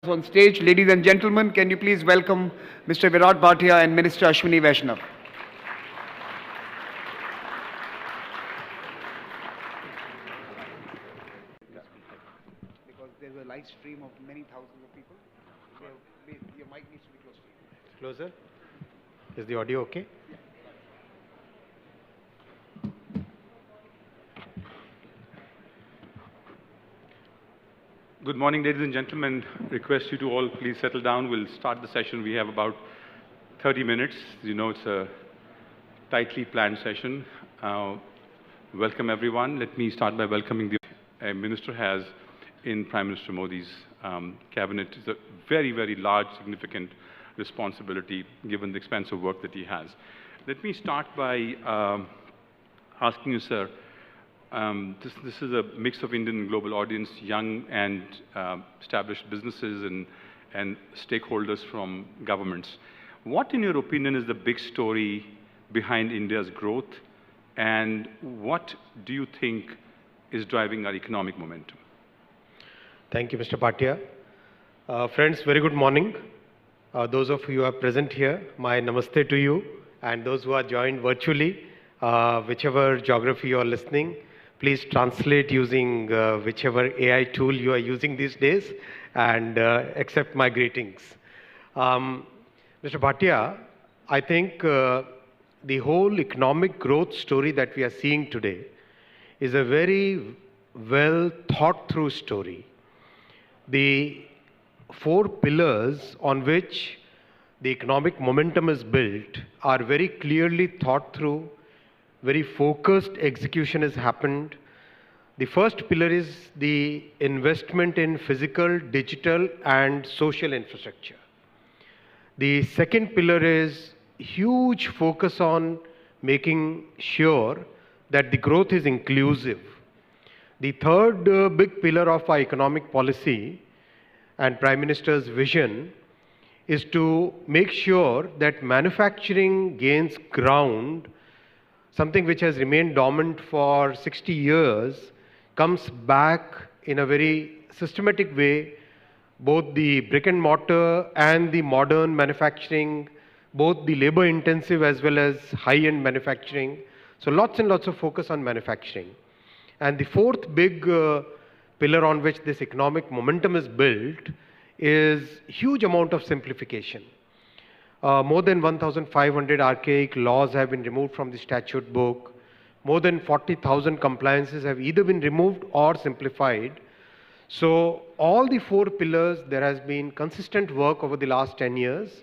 On stage, ladies and gentlemen, can you please welcome Mr. Virat Bhatia and Minister Ashwini Vaishnaw. Because there's a live stream of many thousands of people, your mic needs to be close to you. Closer? Is the audio okay? Yeah. Good morning, ladies and gentlemen. Request you to all please settle down. We'll start the session. We have about 30 minutes. You know, it's a tightly planned session. Welcome, everyone. Let me start by welcoming the minister has in Prime Minister Modi's cabinet. It's a very, very large, significant responsibility given the expansive work that he has. Let me start by asking you, sir, this is a mix of Indian and global audience, young and established businesses and stakeholders from governments. What, in your opinion, is the big story behind India's growth, and what do you think is driving our economic momentum? Thank you, Mr. Bhatia. Friends, very good morning. Those of you who are present here, my namaste to you, and those who are joined virtually, whichever geography you are listening, please translate using whichever AI tool you are using these days, and accept my greetings. Mr. Bhatia, I think the whole economic growth story that we are seeing today is a very well thought through story. The 4 pillars on which the economic momentum is built are very clearly thought through. Very focused execution has happened. The first pillar is the investment in physical, digital, and social infrastructure. The second pillar is huge focus on making sure that the growth is inclusive. The third big pillar of our economic policy and Prime Minister's vision is to make sure that manufacturing gains ground. Something which has remained dormant for 60 years comes back in a very systematic way. Both the brick and mortar and the modern manufacturing, both the labor intensive as well as high-end manufacturing. So lots and lots of focus on manufacturing. And the fourth big pillar on which this economic momentum is built is huge amount of simplification. More than 1,500 archaic laws have been removed from the statute book. More than 40,000 compliances have either been removed or simplified. So all the 4 pillars, there has been consistent work over the last 10 years.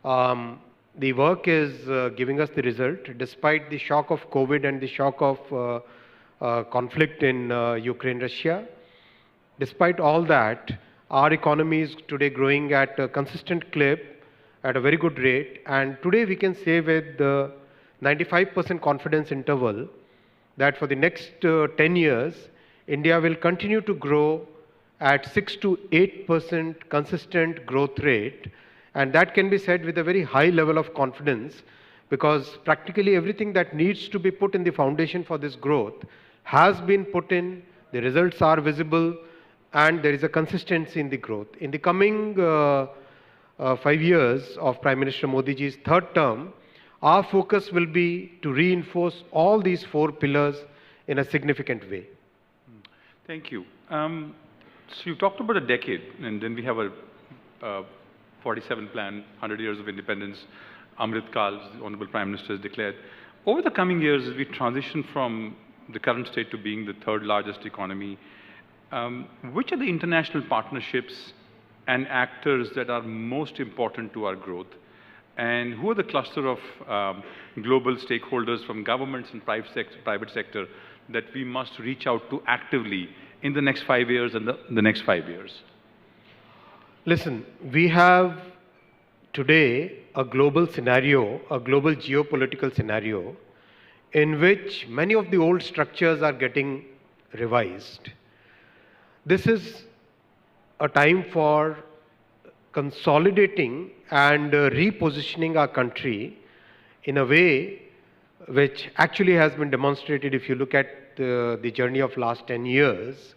The work is giving us the result despite the shock of COVID and the shock of conflict in Ukraine, Russia. Despite all that, our economy is today growing at a consistent clip at a very good rate, and today we can say with 95% confidence interval that for the next 10 years, India will continue to grow at 6 to 8% consistent growth rate, and that can be said with a very high level of confidence because practically everything that needs to be put in the foundation for this growth has been put in, the results are visible, and there is a consistency in the growth. In the coming 5 years of Prime Minister Modi ji's third term, our focus will be to reinforce all these 4 pillars in a significant way. Thank you. So you talked about a decade, and then we have a 47 plan, 100 years of independence, Amrit Kal, the Honorable Prime Minister has declared. Over the coming years, as we transition from the current state to being the 3rd largest economy, which are the international partnerships and actors that are most important to our growth? And who are the cluster of global stakeholders from governments and private sector that we must reach out to actively in the next 5 years and the next 5 years? Listen, we have today a global scenario, a global geopolitical scenario in which many of the old structures are getting revised. This is a time for consolidating and repositioning our country in a way which actually has been demonstrated if you look at the journey of last 10 years.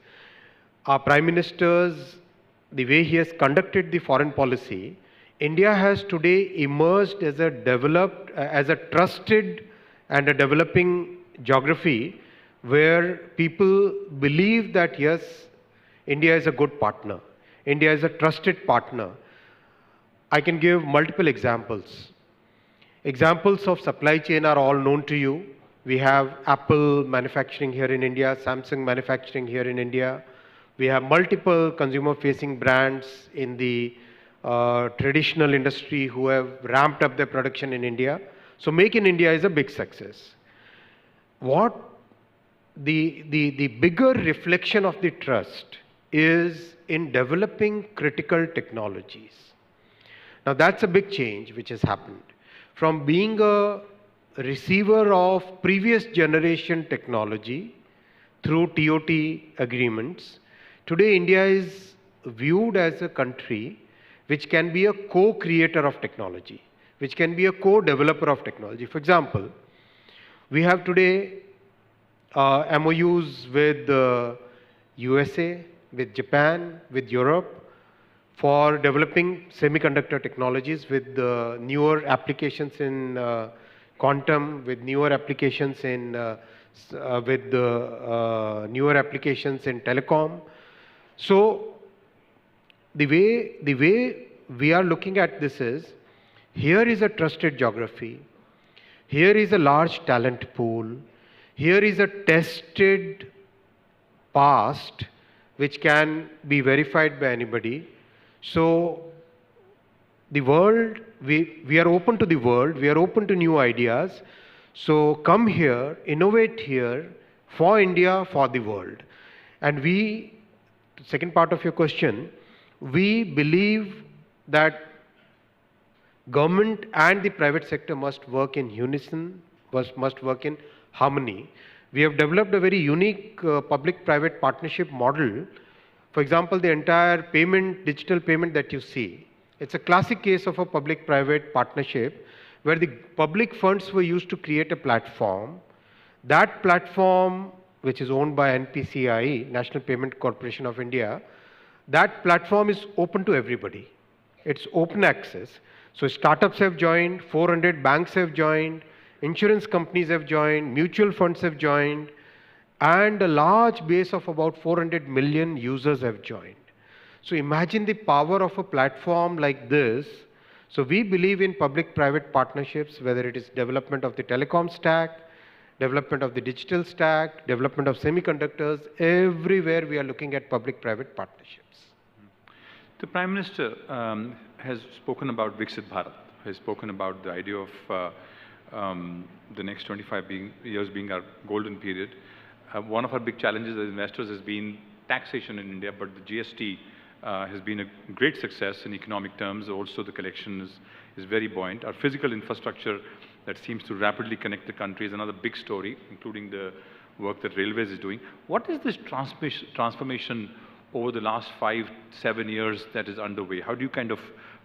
Our Prime Ministers the way he has conducted the foreign policy, India has today emerged as a developed, as a trusted and a developing geography where people believe that yes, India is a good partner. India is a trusted partner. I can give multiple examples. Examples of supply chain are all known to you. We have Apple manufacturing here in India, Samsung manufacturing here in India. We have multiple consumer-facing brands in the traditional industry who have ramped up their production in India. So Make in India is a big success. What the bigger reflection of the trust is in developing critical technologies. Now that's a big change which has happened. From being a receiver of previous generation technology through TOT agreements, today India is viewed as a country which can be a co-creator of technology, which can be a co-developer of technology. For example, we have today MOUs with USA, with Japan, with Europe for developing semiconductor technologies with newer applications in quantum, with newer applications in newer applications in telecom. So the way we are looking at this is, here is a trusted geography, here is a large talent pool, here is a tested past which can be verified by anybody. So the world, we are open to the world, we are open to new ideas. So come here, innovate here for India, for the world. And second part of your question, we believe that government and the private sector must work in unison, must work in harmony. We have developed a very unique public-private partnership model. For example, the entire payment, digital payment that you see, it's a classic case of a public-private partnership where the public funds were used to create a platform. That platform, which is owned by NPCI, National Payment Corporation of India, that platform is open to everybody. It's open access. So startups have joined, 400 banks have joined, insurance companies have joined, mutual funds have joined, and a large base of about 400 million users have joined. So imagine the power of a platform like this. So we believe in public-private partnerships, whether it is development of the telecom stack, development of the digital stack, development of semiconductors, everywhere we are looking at public-private partnerships. The Prime Minister has spoken about Viksit Bharat, has spoken about the idea of the next 25 years being our golden period. One of our big challenges as investors has been taxation in India, but the GST has been a great success in economic terms. Also, the collection is very buoyant. Our physical infrastructure that seems to rapidly connect the country is another big story, including the work that Railways is doing. What is this transformation over the last 5-7 years that is underway? How do you kind of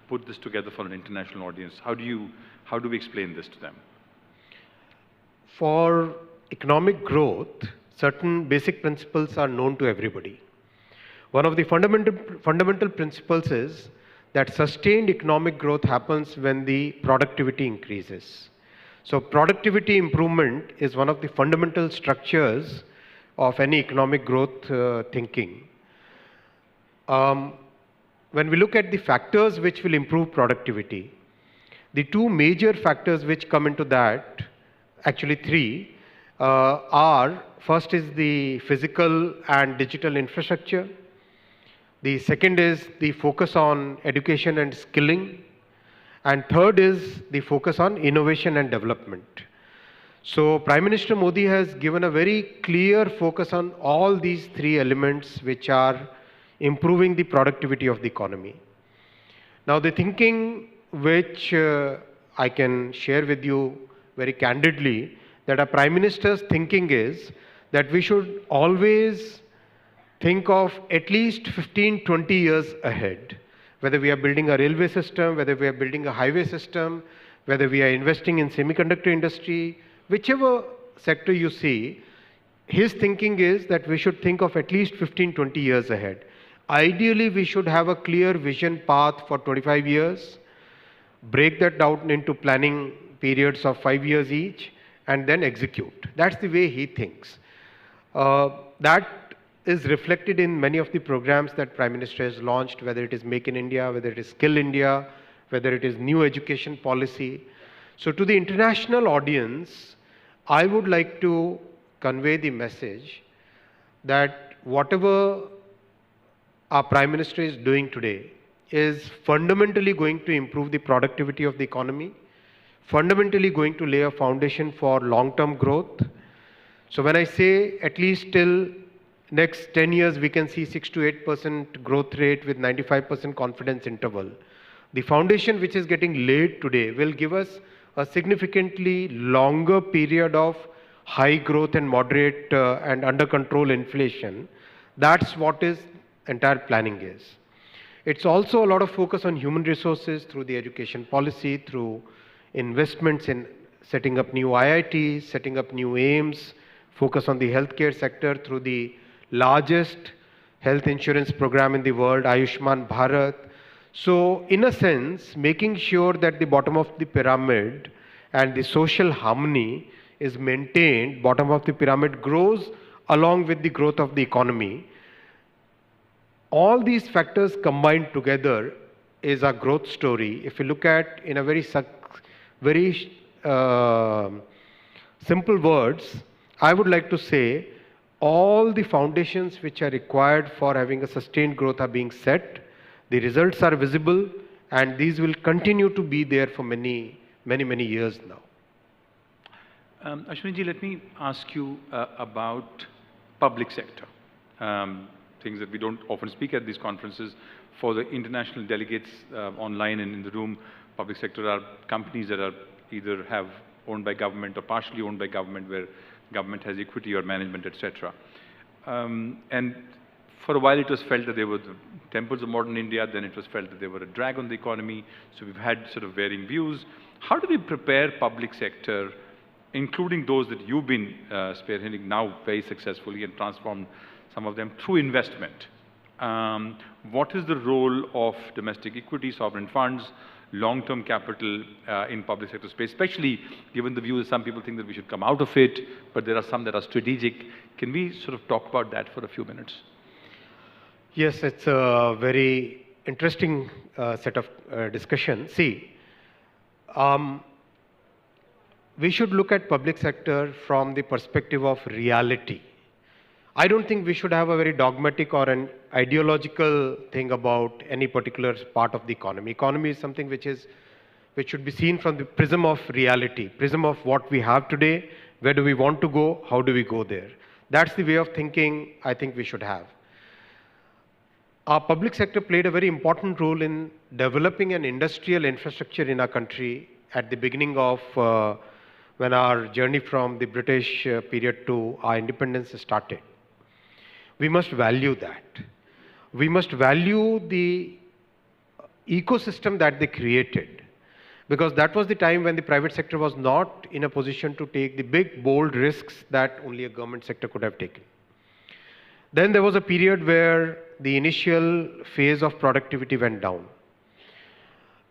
put this together for an international audience? How do we explain this to them? For economic growth, certain basic principles are known to everybody. One of the fundamental principles is that sustained economic growth happens when the productivity increases. So productivity improvement is one of the fundamental structures of any economic growth thinking. When we look at the factors which will improve productivity, the two major factors which come into that, actually three, are first is the physical and digital infrastructure. The second is the focus on education and skilling. And third is the focus on innovation and development. So Prime Minister Modi has given a very clear focus on all these three elements which are improving the productivity of the economy. Now the thinking which I can share with you very candidly, that our Prime Minister's thinking is that we should always think of at least 15-20 years ahead. Whether we are building a railway system, whether we are building a highway system, whether we are investing in semiconductor industry, whichever sector you see, his thinking is that we should think of at least 15-20 years ahead. Ideally, we should have a clear vision path for 25 years, break that down into planning periods of 5 years each, and then execute. That's the way he thinks. That is reflected in many of the programs that Prime Minister has launched, whether it is Make in India, whether it is Skill India, whether it is new education policy. So to the international audience, I would like to convey the message that whatever our Prime Minister is doing today is fundamentally going to improve the productivity of the economy, fundamentally going to lay a foundation for long-term growth. So when I say at least till next 10 years we can see 6 to 8% growth rate with 95% confidence interval, the foundation which is getting laid today will give us a significantly longer period of high growth and moderate and under control inflation. That's what is entire planning is. It's also a lot of focus on human resources through the education policy, through investments in setting up new IITs, setting up new aims, focus on the healthcare sector through the largest health insurance program in the world, Ayushman Bharat. So in a sense, making sure that the bottom of the pyramid and the social harmony is maintained, bottom of the pyramid grows along with the growth of the economy. All these factors combined together is a growth story. If you look at in a very simple words, I would like to say all the foundations which are required for having a sustained growth are being set. The results are visible, and these will continue to be there for many years now. Ashwini ji, let me ask you about public sector. Things that we don't often speak at these conferences. For the international delegates online and in the room, public sector are companies that are either owned by government or partially owned by government, where government has equity or management, etc. And for a while it was felt that they were the temples of modern India, then it was felt that they were a drag on the economy. So we've had sort of varying views. How do we prepare public sector, including those that you've been spearheading now very successfully and transformed some of them through investment? What is the role of domestic equity, sovereign funds, long-term capital in public sector space, especially given the view that some people think that we should come out of it, but there are some that are strategic. Can we sort of talk about that for a few minutes? Yes, it's a very interesting set of discussion. See, we should look at public sector from the perspective of reality. I don't think we should have a very dogmatic or an ideological thing about any particular part of the economy. Economy is something which should be seen from the prism of reality, prism of what we have today, where do we want to go, how do we go there. That's the way of thinking I think we should have. Our public sector played a very important role in developing an industrial infrastructure in our country at the beginning of when our journey from the British period to our independence started. We must value that. We must value the ecosystem that they created, because that was the time when the private sector was not in a position to take the big, bold risks that only a government sector could have taken. Then there was a period where the initial phase of productivity went down.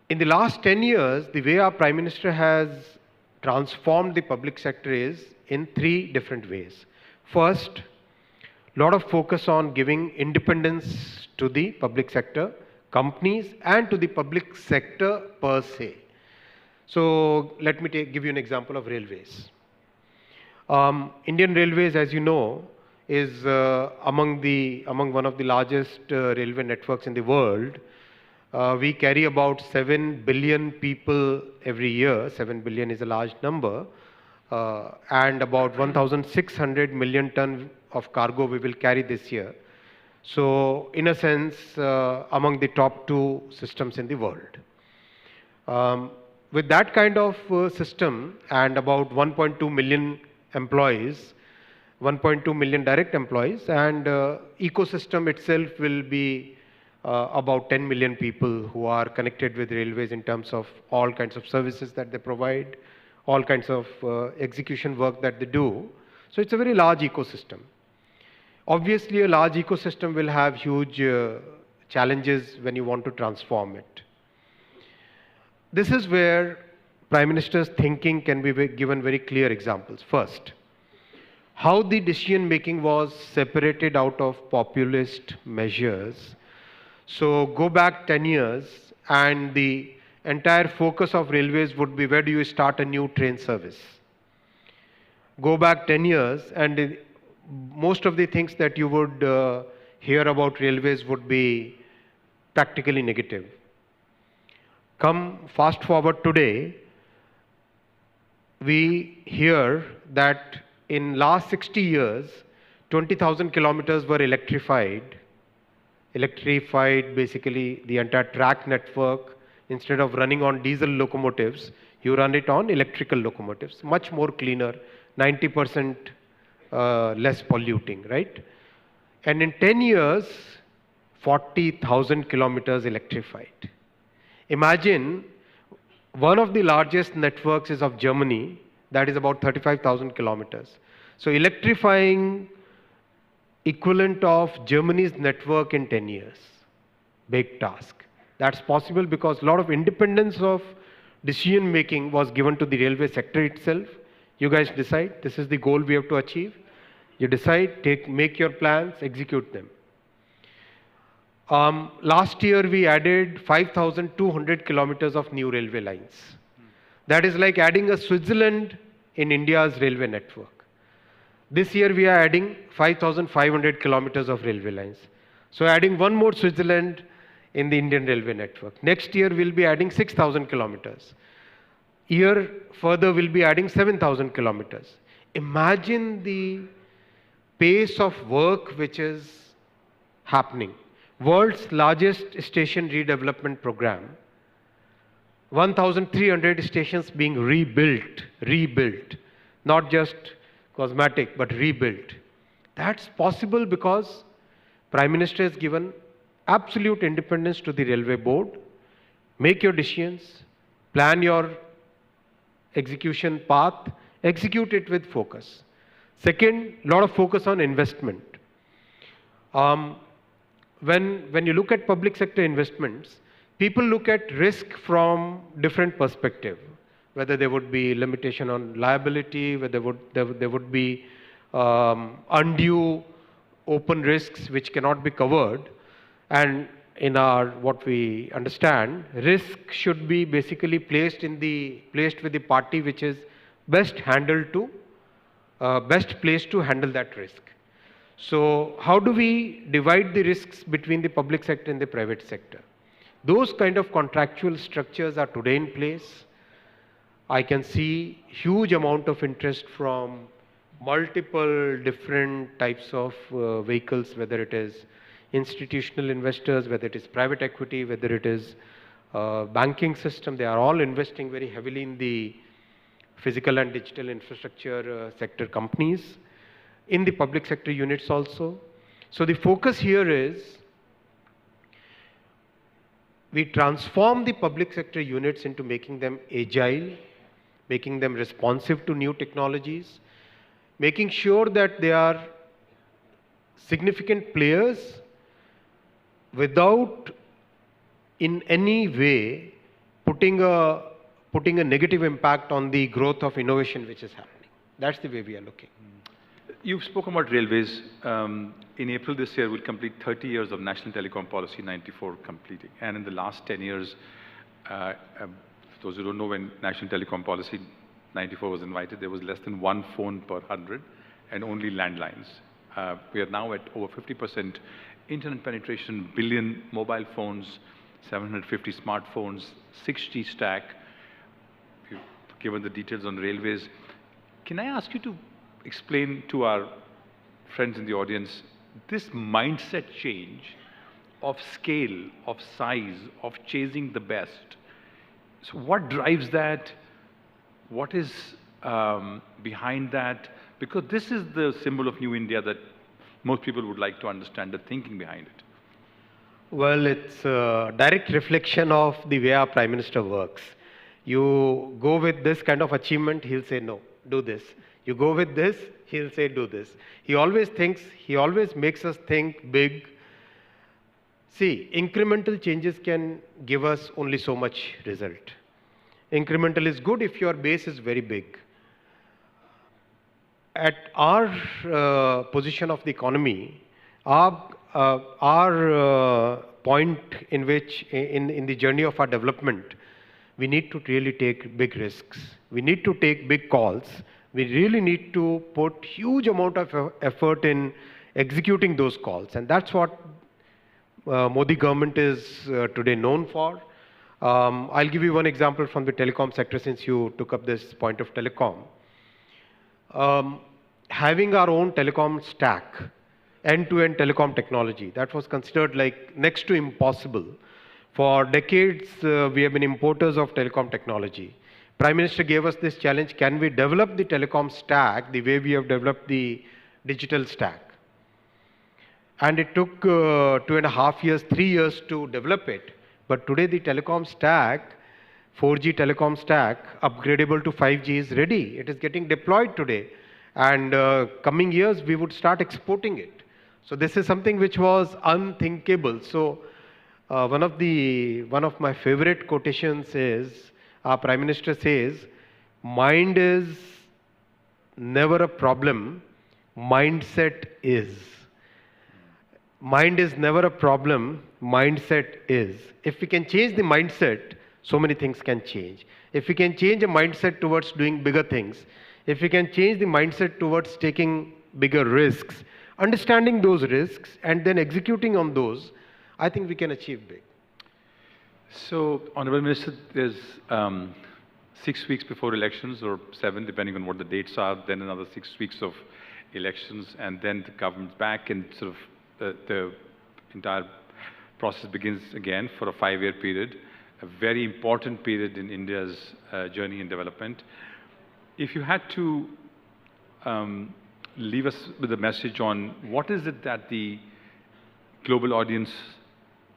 In the last 10 years, the way our Prime Minister has transformed the public sector is in 3 different ways. First, a lot of focus on giving independence to the public sector, companies, and to the public sector per se. So let me give you an example of railways. Indian Railways, as you know, is among one of the largest railway networks in the world. We carry about 7 billion people every year. 7 billion is a large number. And about 1,600 million ton of cargo we will carry this year. So in a sense, among the top 2 systems in the world. With that kind of system and about 1.2 million employees, 1.2 million direct employees, and ecosystem itself will be about 10 million people who are connected with railways in terms of all kinds of services that they provide, all kinds of execution work that they do. So it's a very large ecosystem. Obviously, a large ecosystem will have huge challenges when you want to transform it. This is where Prime Minister's thinking can be given very clear examples. First, how the decision making was separated out of populist measures. So go back 10 years and the entire focus of railways would be where do you start a new train service. Go back 10 years and most of the things that you would hear about railways would be practically negative. Come fast forward today, we hear that in last 60 years, 20,000 kilometers were electrified. Electrified basically the entire track network. Instead of running on diesel locomotives, you run it on electrical locomotives. Much more cleaner, 90% less polluting, right? And in 10 years, 40,000 kilometers electrified. Imagine one of the largest networks is of Germany, that is about 35,000 kilometers. So electrifying equivalent of Germany's network in 10 years. Big task. That's possible because a lot of independence of decision making was given to the railway sector itself. You guys decide, this is the goal we have to achieve. You decide, make your plans, execute them. Last year we added 5,200 kilometers of new railway lines. That is like adding a Switzerland in India's railway network. This year we are adding 5,500 kilometers of railway lines. So adding one more Switzerland in the Indian railway network. Next year we'll be adding 6,000 kilometers. Year further we'll be adding 7,000 kilometers. Imagine the pace of work which is happening. World's largest station redevelopment program. 1,300 stations being rebuilt, not just cosmetic, but rebuilt. That's possible because Prime Minister has given absolute independence to the railway board. Make your decisions, plan your execution path, execute it with focus. Second, lot of focus on investment. When you look at public sector investments, people look at risk from different perspective, whether there would be limitation on liability, whether there would be undue open risks which cannot be covered. And in what we understand, risk should be basically placed with the party which is best placed to handle that risk. So how do we divide the risks between the public sector and the private sector? Those kind of contractual structures are today in place. I can see huge amount of interest from multiple different types of vehicles, whether it is institutional investors, whether it is private equity, whether it is banking system. They are all investing very heavily in the physical and digital infrastructure sector companies, in the public sector units also. So the focus here is we transform the public sector units into making them agile, making them responsive to new technologies, making sure that they are significant players without in any way putting a negative impact on the growth of innovation which is happening. That's the way we are looking. You've spoken about railways. In April this year, we'll complete 30 years of National Telecom Policy 94 completing. And in the last 10 years, those who don't know, when National Telecom Policy 94 was invited, there was less than one phone per 100 and only landlines. We are now at over 50% internet penetration, billion mobile phones, 750 smartphones, 6G stack. You've given the details on railways. Can I ask you to explain to our friends in the audience this mindset change of scale, of size, of chasing the best? So what drives that? What is behind that? Because this is the symbol of New India that most people would like to understand the thinking behind it. Well, it's a direct reflection of the way our Prime Minister works. You go with this kind of achievement, he'll say, no, do this. You go with this, he'll say do this. He always makes us think big. See, incremental changes can give us only so much result. Incremental is good if your base is very big. At our position of the economy, our point in which, in the journey of our development, we need to really take big risks. We need to take big calls. We really need to put huge amount of effort in executing those calls. And that's what Modi government is today known for. I'll give you one example from the telecom sector since you took up this point of telecom. Having our own telecom stack, end-to-end telecom technology, that was considered like next to impossible. For decades, we have been importers of telecom technology. Prime Minister gave us this challenge, can we develop the telecom stack the way we have developed the digital stack? And it took 2.5 years, 3 years to develop it. But today the telecom stack, 4G telecom stack, upgradable to 5G is ready. It is getting deployed today. And coming years, we would start exporting it. So this is something which was unthinkable. So one of my favorite quotations is, our Prime Minister says, mind is never a problem, mindset is. Mind is never a problem, mindset is. If we can change the mindset, so many things can change. If we can change a mindset towards doing bigger things, if we can change the mindset towards taking bigger risks, understanding those risks and then executing on those, I think we can achieve big. So, Honorable Minister, there's 6 weeks before elections, or 7, depending on what the dates are, then another 6 weeks of elections, and then the government's back, and sort of the entire process begins again for a 5-year period, a very important period in India's journey and development. If you had to leave us with a message on what is it that the global audience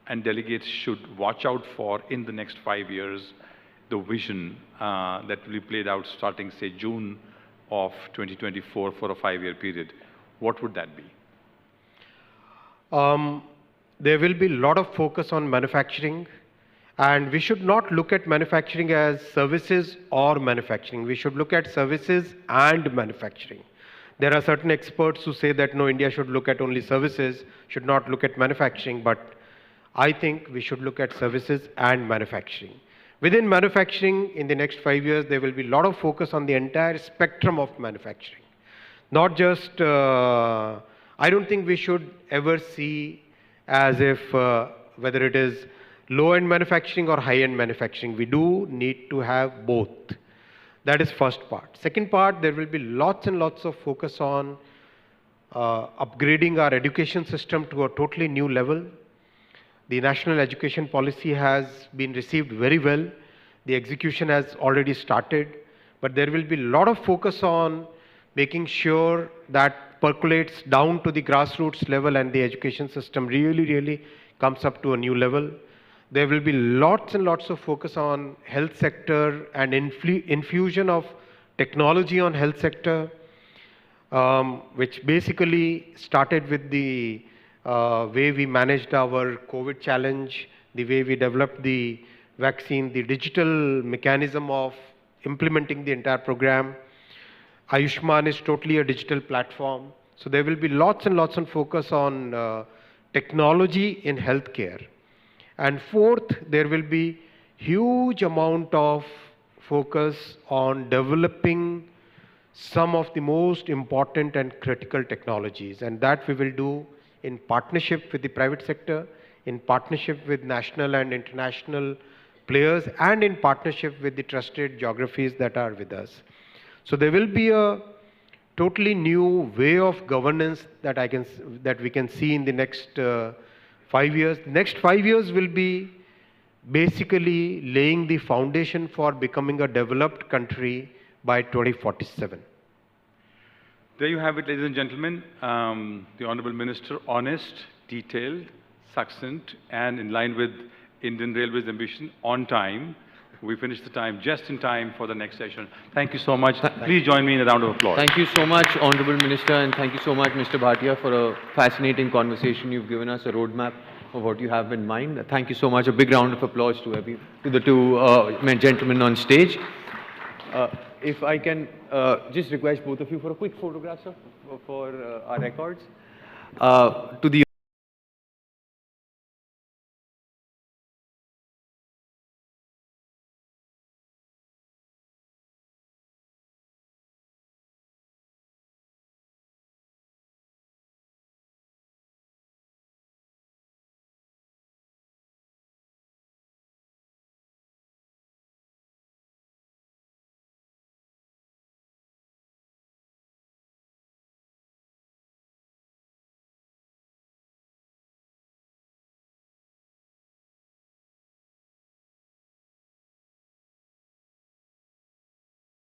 and delegates should watch out for in the next 5 years, the vision that will be played out starting, say, June of 2024 for a 5-year period, what would that be? There will be a lot of focus on manufacturing, and we should not look at manufacturing as services or manufacturing. We should look at services and manufacturing. There are certain experts who say that no, India should look at only services, should not look at manufacturing, but I think we should look at services and manufacturing. Within manufacturing, in the next 5 years, there will be a lot of focus on the entire spectrum of manufacturing. Not just, I don't think we should ever see as if whether it is low-end manufacturing or high-end manufacturing. We do need to have both. That is first part. Second part, there will be lots and lots of focus on upgrading our education system to a totally new level. The national education policy has been received very well. The execution has already started. But there will be a lot of focus on making sure that percolates down to the grassroots level and the education system really comes up to a new level. There will be lots and lots of focus on health sector and infusion of technology on health sector, which basically started with the way we managed our COVID challenge, the way we developed the vaccine, the digital mechanism of implementing the entire program. Ayushman is totally a digital platform. So there will be lots and lots of focus on technology in healthcare. And fourth, there will be huge amount of focus on developing some of the most important and critical technologies. And that we will do in partnership with the private sector, in partnership with national and international players, and in partnership with the trusted geographies that are with us. So there will be a totally new way of governance that we can see in the next 5 years. The next 5 years will be basically laying the foundation for becoming a developed country by 2047. There you have it, ladies and gentlemen. The Honorable Minister, honest, detailed, succinct, and in line with Indian Railways' ambition, on time, We finished the time just in time for the next session. Thank you so much. Please join me in a round of applause. Thank you so much, Honorable Minister, and thank you so much, Mr. Bhatia, for a fascinating conversation. You've given us a roadmap of what you have in mind. Thank you so much. A big round of applause to the two gentlemen on stage. If I can just request both of you for a quick photograph, sir, for our records. To the